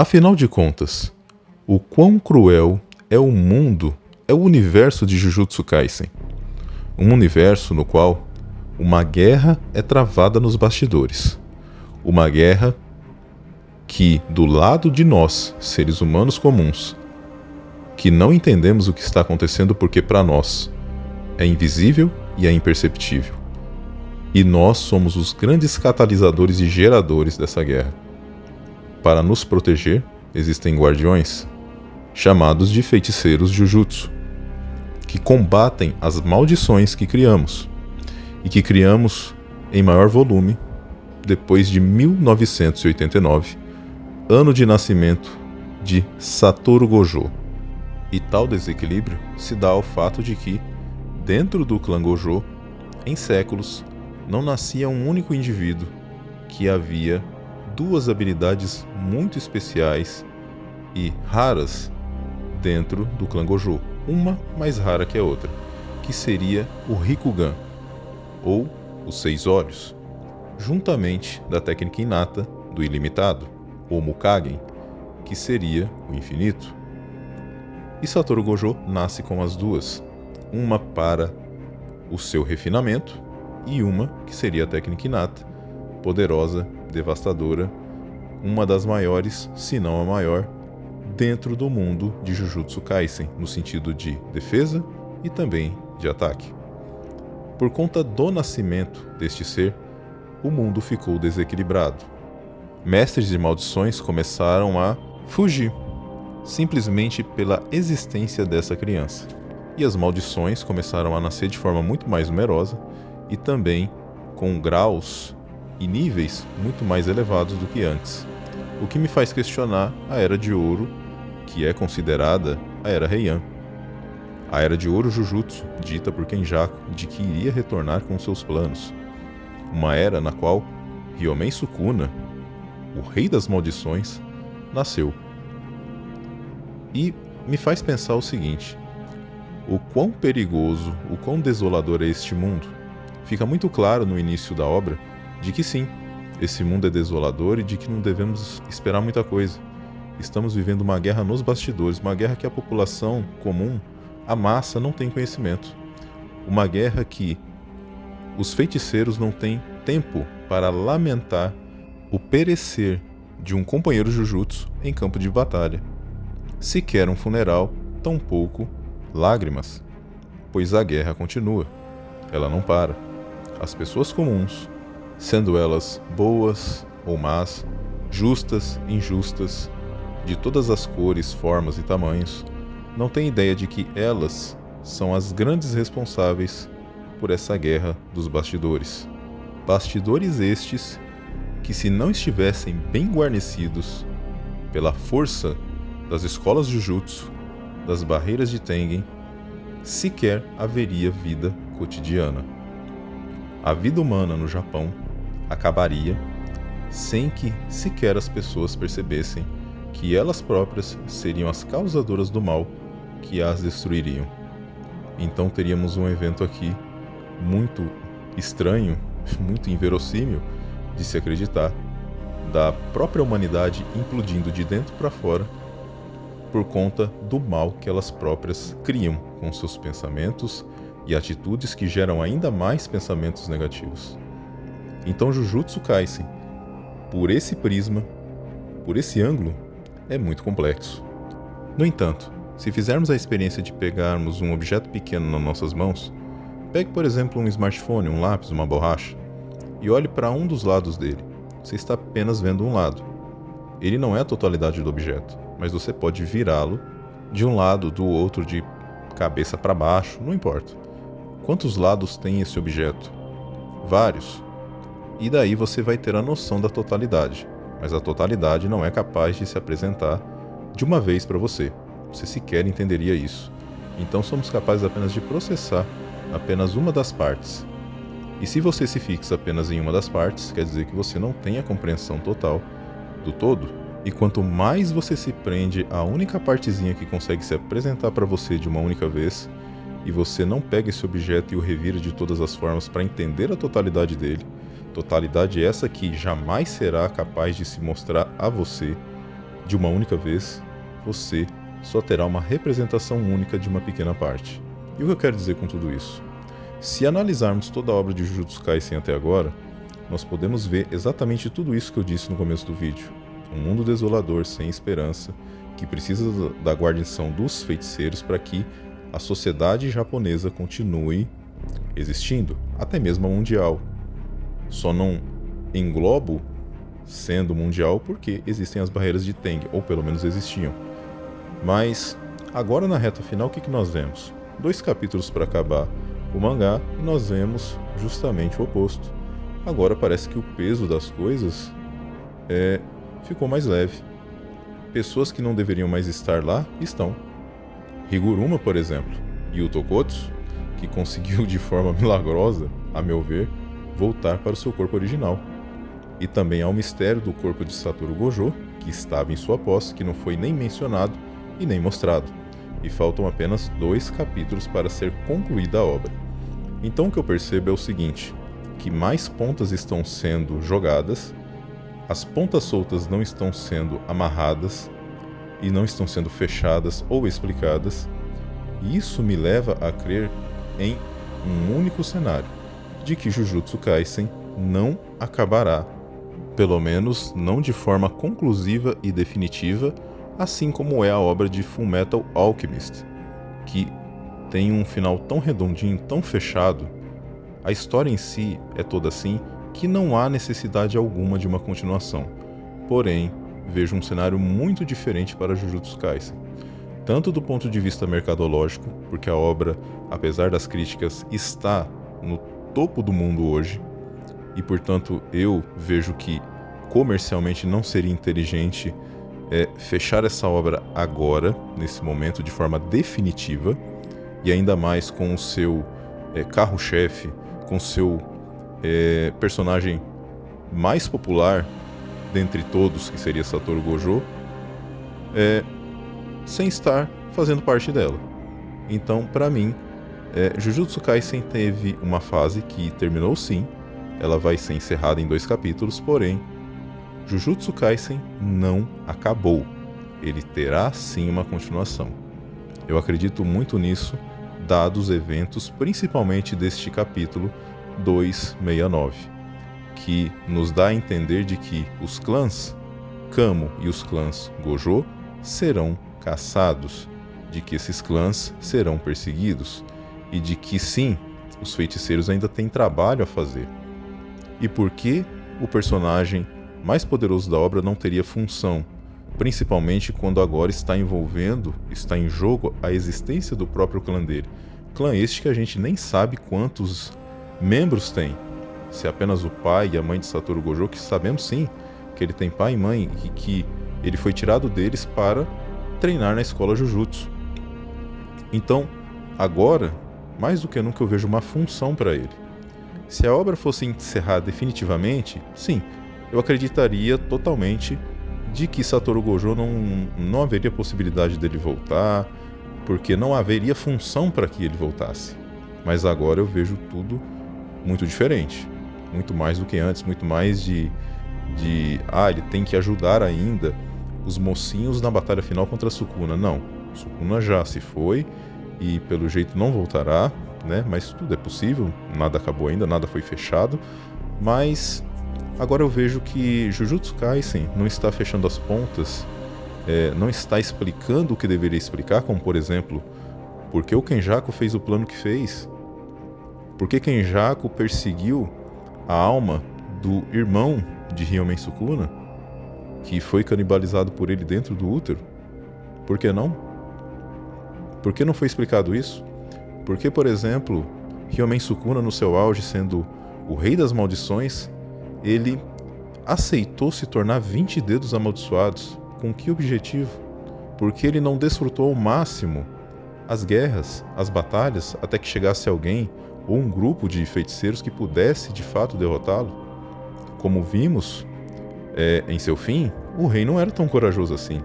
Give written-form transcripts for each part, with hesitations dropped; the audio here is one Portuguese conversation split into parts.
Afinal de contas, o quão cruel é o mundo, é o universo de Jujutsu Kaisen? Um universo no qual uma guerra é travada nos bastidores. Uma guerra que, do lado de nós, seres humanos comuns, que não entendemos o que está acontecendo porque para nós é invisível e é imperceptível. E nós somos os grandes catalisadores e geradores dessa guerra. Para nos proteger, existem guardiões, chamados de feiticeiros Jujutsu, que combatem as maldições que criamos, e que criamos em maior volume depois de 1989, ano de nascimento de Satoru Gojo. E tal desequilíbrio se dá ao fato de que, dentro do clã Gojo, em séculos, não nascia um único indivíduo que havia duas habilidades muito especiais e raras dentro do clã Gojo, uma mais rara que a outra, que seria o Rikugan, ou os Seis Olhos, juntamente da técnica inata do Ilimitado, ou Mukagen, que seria o Infinito. E Satoru Gojo nasce com as duas, uma para o seu refinamento e uma que seria a técnica inata, poderosa, devastadora, uma das maiores, se não a maior, dentro do mundo de Jujutsu Kaisen, no sentido de defesa e também de ataque. Por conta do nascimento deste ser, o mundo ficou desequilibrado. Mestres de maldições começaram a fugir, simplesmente pela existência dessa criança. E as maldições começaram a nascer de forma muito mais numerosa e também com graus e níveis muito mais elevados do que antes. O que me faz questionar a Era de Ouro, que é considerada a Era Heian. A Era de Ouro Jujutsu, dita por Kenjaku, de que iria retornar com seus planos. Uma era na qual Ryomen Sukuna, o rei das maldições, nasceu. E me faz pensar o seguinte: o quão perigoso, o quão desolador é este mundo? Fica muito claro no início da obra de que sim, esse mundo é desolador e de que não devemos esperar muita coisa. Estamos vivendo uma guerra nos bastidores, uma guerra que a população comum, a massa, não tem conhecimento. Uma guerra que os feiticeiros não têm tempo para lamentar o perecer de um companheiro Jujutsu em campo de batalha. Sequer um funeral, tampouco lágrimas, pois a guerra continua. Ela não para. As pessoas comuns, sendo elas boas ou más, justas, injustas, de todas as cores, formas e tamanhos, não têm ideia de que elas são as grandes responsáveis por essa guerra dos bastidores. Bastidores estes que, se não estivessem bem guarnecidos pela força das escolas Jujutsu, das barreiras de Tengen, sequer haveria vida cotidiana. A vida humana no Japão acabaria sem que sequer as pessoas percebessem que elas próprias seriam as causadoras do mal que as destruiriam. Então teríamos um evento aqui muito estranho, muito inverossímil de se acreditar, da própria humanidade implodindo de dentro para fora por conta do mal que elas próprias criam com seus pensamentos e atitudes que geram ainda mais pensamentos negativos. Então Jujutsu Kaisen, por esse prisma, por esse ângulo, é muito complexo. No entanto, se fizermos a experiência de pegarmos um objeto pequeno nas nossas mãos, pegue por exemplo um smartphone, um lápis, uma borracha, e olhe para um dos lados dele. Você está apenas vendo um lado. Ele não é a totalidade do objeto, mas você pode virá-lo de um lado, do outro, de cabeça para baixo, não importa. Quantos lados tem esse objeto? Vários. E daí você vai ter a noção da totalidade, mas a totalidade não é capaz de se apresentar de uma vez para você. Você sequer entenderia isso. Então somos capazes apenas de processar apenas uma das partes. E se você se fixa apenas em uma das partes, quer dizer que você não tem a compreensão total do todo. E quanto mais você se prende à única partezinha que consegue se apresentar para você de uma única vez, e você não pega esse objeto e o revira de todas as formas para entender a totalidade dele, totalidade essa que jamais será capaz de se mostrar a você de uma única vez, você só terá uma representação única de uma pequena parte. E o que eu quero dizer com tudo isso? Se analisarmos toda a obra de Jujutsu Kaisen até agora, nós podemos ver exatamente tudo isso que eu disse no começo do vídeo. Um mundo desolador, sem esperança, que precisa da guarnição dos feiticeiros para que a sociedade japonesa continue existindo, até mesmo a mundial. Só não englobo sendo mundial porque existem as barreiras de Teng, ou pelo menos existiam. Mas agora na reta final o que nós vemos? 2 capítulos para acabar o mangá e nós vemos justamente o oposto. Agora parece que o peso das coisas ficou mais leve. Pessoas que não deveriam mais estar lá estão. Higuruma, por exemplo, e o Tokotsu, que conseguiu de forma milagrosa, a meu ver, voltar para o seu corpo original. E também há o mistério do corpo de Satoru Gojo, que estava em sua posse, que não foi nem mencionado e nem mostrado. E faltam apenas 2 capítulos para ser concluída a obra. Então o que eu percebo é o seguinte, que mais pontas estão sendo jogadas, as pontas soltas não estão sendo amarradas e não estão sendo fechadas ou explicadas, e isso me leva a crer em um único cenário, de que Jujutsu Kaisen não acabará, pelo menos não de forma conclusiva e definitiva, assim como é a obra de Fullmetal Alchemist, que tem um final tão redondinho, tão fechado, a história em si é toda assim, que não há necessidade alguma de uma continuação. Porém, vejo um cenário muito diferente para Jujutsu Kaisen. Tanto do ponto de vista mercadológico, porque a obra, apesar das críticas, está no topo do mundo hoje, e portanto eu vejo que comercialmente não seria inteligente fechar essa obra agora, nesse momento, de forma definitiva, e ainda mais com o seu carro-chefe, com o seu personagem mais popular dentre todos, que seria Satoru Gojo, sem estar fazendo parte dela. Então, para mim, Jujutsu Kaisen teve uma fase que terminou sim, ela vai ser encerrada em 2 capítulos, porém, Jujutsu Kaisen não acabou. Ele terá sim uma continuação. Eu acredito muito nisso, dados os eventos, principalmente deste capítulo 269, que nos dá a entender de que os clãs Kamo e os clãs Gojo serão caçados, de que esses clãs serão perseguidos, e de que sim, os feiticeiros ainda têm trabalho a fazer. E por que o personagem mais poderoso da obra não teria função, principalmente quando agora está em jogo a existência do próprio clã dele? Clã este que a gente nem sabe quantos membros tem, se é apenas o pai e a mãe de Satoru Gojo, que sabemos sim que ele tem pai e mãe e que ele foi tirado deles para treinar na escola Jujutsu. Então, agora, mais do que nunca eu vejo uma função para ele. Se a obra fosse encerrada definitivamente, sim, eu acreditaria totalmente de que Satoru Gojo não haveria possibilidade dele voltar, porque não haveria função para que ele voltasse. Mas agora eu vejo tudo muito diferente, muito mais do que antes, muito mais ele tem que ajudar ainda os mocinhos na batalha final contra a Sukuna. Não, Sukuna já se foi e pelo jeito não voltará, né? Mas tudo é possível, nada acabou ainda, nada foi fechado, mas agora eu vejo que Jujutsu Kaisen não está fechando as pontas, não está explicando o que deveria explicar, como por exemplo, por que o Kenjaku fez o plano que fez, por que Kenjaku perseguiu a alma do irmão de Ryomen Sukuna, que foi canibalizado por ele dentro do útero. Por que não? Por que não foi explicado isso? Por que, por exemplo, Ryomen Sukuna, no seu auge, sendo o rei das maldições, ele aceitou se tornar 20 dedos amaldiçoados? Com que objetivo? Porque ele não desfrutou ao máximo as guerras, as batalhas, até que chegasse alguém ou um grupo de feiticeiros que pudesse de fato derrotá-lo? Como vimos, em seu fim, o rei não era tão corajoso assim.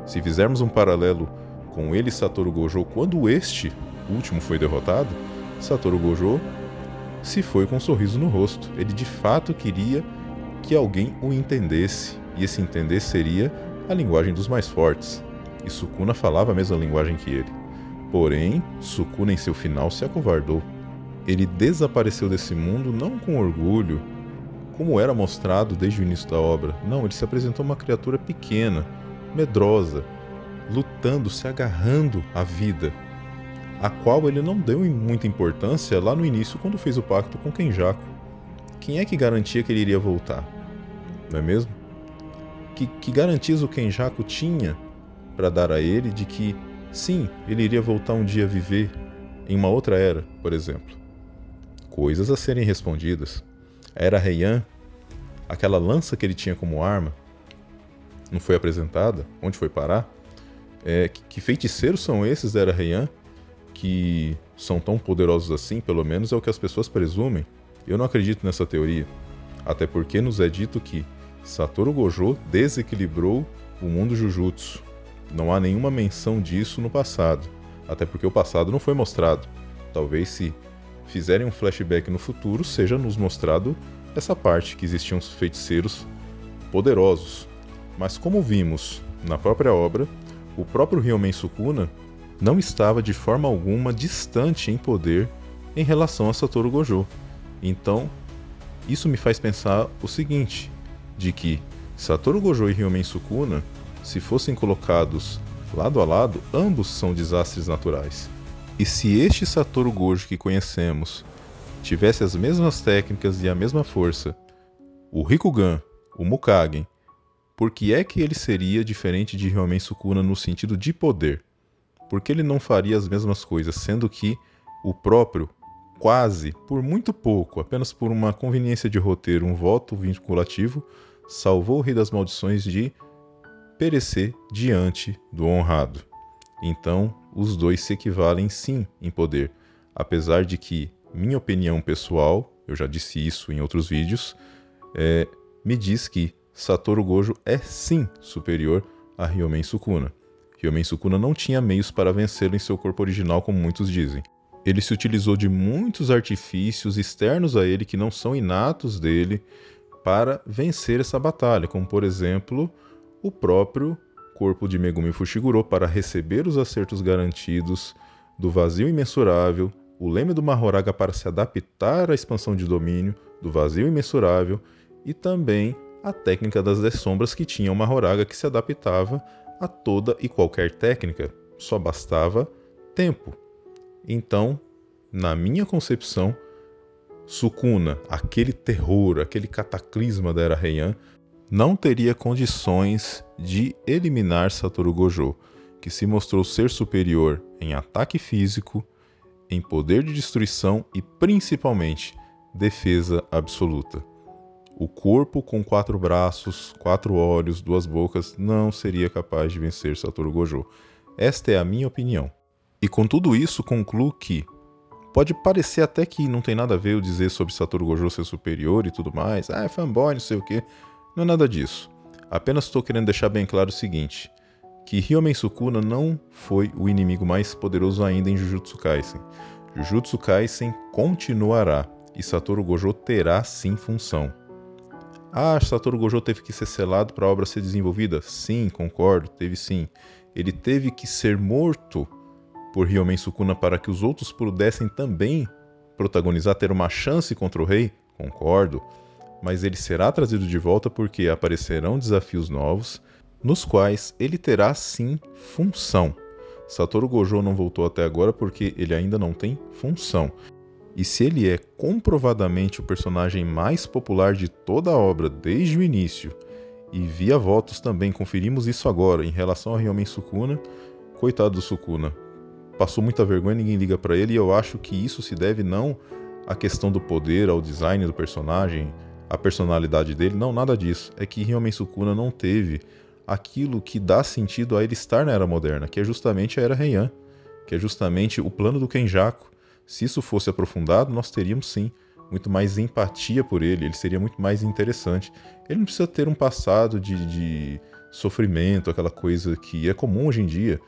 Se fizermos um paralelo com ele e Satoru Gojo, quando este último foi derrotado, Satoru Gojo se foi com um sorriso no rosto. Ele de fato queria que alguém o entendesse, e esse entender seria a linguagem dos mais fortes, e Sukuna falava a mesma linguagem que ele. Porém, Sukuna em seu final se acovardou. Ele desapareceu desse mundo não com orgulho, como era mostrado desde o início da obra. Não, ele se apresentou uma criatura pequena, medrosa, lutando, se agarrando à vida, a qual ele não deu muita importância lá no início quando fez o pacto com Kenjaku. Quem é que garantia que ele iria voltar? Não é mesmo? Que garantias o Kenjaku tinha para dar a ele de que, sim, ele iria voltar um dia a viver em uma outra era, por exemplo? Coisas a serem respondidas. A Era Heian, aquela lança que ele tinha como arma, não foi apresentada? Onde foi parar? Que feiticeiros são esses da Era Heian que são tão poderosos assim? Pelo menos é o que as pessoas presumem. Eu não acredito nessa teoria, até porque nos é dito que Satoru Gojo desequilibrou o mundo Jujutsu. Não há nenhuma menção disso no passado, até porque o passado não foi mostrado. Talvez se fizerem um flashback no futuro, seja nos mostrado essa parte, que existiam os feiticeiros poderosos. Mas como vimos na própria obra, o próprio Ryomen Sukuna não estava de forma alguma distante em poder em relação a Satoru Gojo. Então, isso me faz pensar o seguinte, de que Satoru Gojo e Ryomen Sukuna, se fossem colocados lado a lado, ambos são desastres naturais. E se este Satoru Gojo que conhecemos tivesse as mesmas técnicas e a mesma força, o Rikugan, o Mukagen, por que é que ele seria diferente de Ryomen Sukuna no sentido de poder? Por que ele não faria as mesmas coisas, sendo que o próprio, quase, por muito pouco, apenas por uma conveniência de roteiro, um voto vinculativo, salvou o Rei das Maldições de perecer diante do honrado? Então, os dois se equivalem sim em poder, apesar de que, minha opinião pessoal, eu já disse isso em outros vídeos, me diz que Satoru Gojo é sim superior a Ryomen Sukuna. Ryomen Sukuna não tinha meios para vencê-lo em seu corpo original, como muitos dizem. Ele se utilizou de muitos artifícios externos a ele, que não são inatos dele, para vencer essa batalha, como por exemplo, o próprio corpo de Megumi Fushiguro para receber os acertos garantidos do vazio imensurável, o leme do Mahoraga para se adaptar à expansão de domínio do vazio imensurável e também a técnica das 10 sombras, que tinha o Mahoraga que se adaptava a toda e qualquer técnica, só bastava tempo. Então, na minha concepção, Sukuna, aquele terror, aquele cataclisma da Era Heian, não teria condições de eliminar Satoru Gojo, que se mostrou ser superior em ataque físico, em poder de destruição e principalmente defesa absoluta. O corpo com 4 braços, 4 olhos, 2 bocas não seria capaz de vencer Satoru Gojo. Esta é a minha opinião. E com tudo isso concluo que pode parecer até que não tem nada a ver eu dizer sobre Satoru Gojo ser superior e tudo mais, é fanboy, não sei o que. Não é nada disso. Apenas estou querendo deixar bem claro o seguinte, que Ryomen Sukuna não foi o inimigo mais poderoso ainda em Jujutsu Kaisen. Jujutsu Kaisen continuará e Satoru Gojo terá sim função. Satoru Gojo teve que ser selado para a obra ser desenvolvida? Sim, concordo, teve sim. Ele teve que ser morto por Ryomen Sukuna para que os outros pudessem também protagonizar, ter uma chance contra o rei? Concordo. Mas ele será trazido de volta porque aparecerão desafios novos, nos quais ele terá sim função. Satoru Gojo não voltou até agora porque ele ainda não tem função. E se ele é comprovadamente o personagem mais popular de toda a obra desde o início, e via votos também, conferimos isso agora em relação a Ryomen Sukuna, coitado do Sukuna, passou muita vergonha, ninguém liga pra ele, e eu acho que isso se deve não à questão do poder, ao design do personagem, à personalidade dele, não, nada disso. É que Ryomen Sukuna não teve aquilo que dá sentido a ele estar na Era Moderna, que é justamente a Era Heian, que é justamente o plano do Kenjaku. Se isso fosse aprofundado, nós teríamos sim muito mais empatia por ele, ele seria muito mais interessante. Ele não precisa ter um passado de sofrimento, aquela coisa que é comum hoje em dia.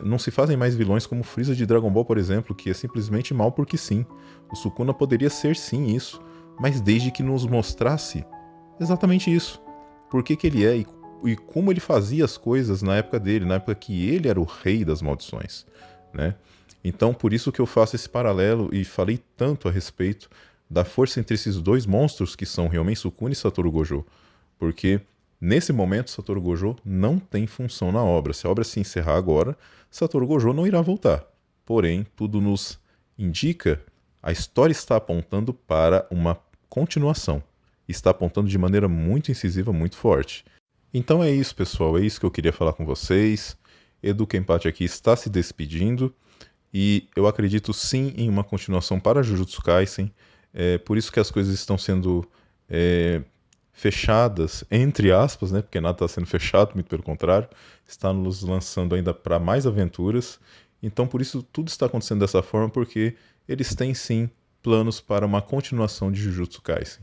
Não se fazem mais vilões como Freeza de Dragon Ball, por exemplo, que é simplesmente mal porque sim. O Sukuna poderia ser sim isso, mas desde que nos mostrasse exatamente isso. Por que ele é e e como ele fazia as coisas na época dele, na época que ele era o rei das maldições, né? Então, por isso que eu faço esse paralelo e falei tanto a respeito da força entre esses dois monstros que são Ryomen Sukuna e Satoru Gojo. Porque, nesse momento, Satoru Gojo não tem função na obra. Se a obra se encerrar agora, Satoru Gojo não irá voltar. Porém, tudo nos indica, a história está apontando para uma continuação. Está apontando de maneira muito incisiva, muito forte. Então é isso, pessoal. É isso que eu queria falar com vocês. Edu Kenpachi aqui está se despedindo. E eu acredito sim em uma continuação para Jujutsu Kaisen. É por isso que as coisas estão sendo fechadas, entre aspas, né? Porque nada está sendo fechado, muito pelo contrário. Está nos lançando ainda para mais aventuras. Então por isso tudo está acontecendo dessa forma, porque eles têm sim planos para uma continuação de Jujutsu Kaisen.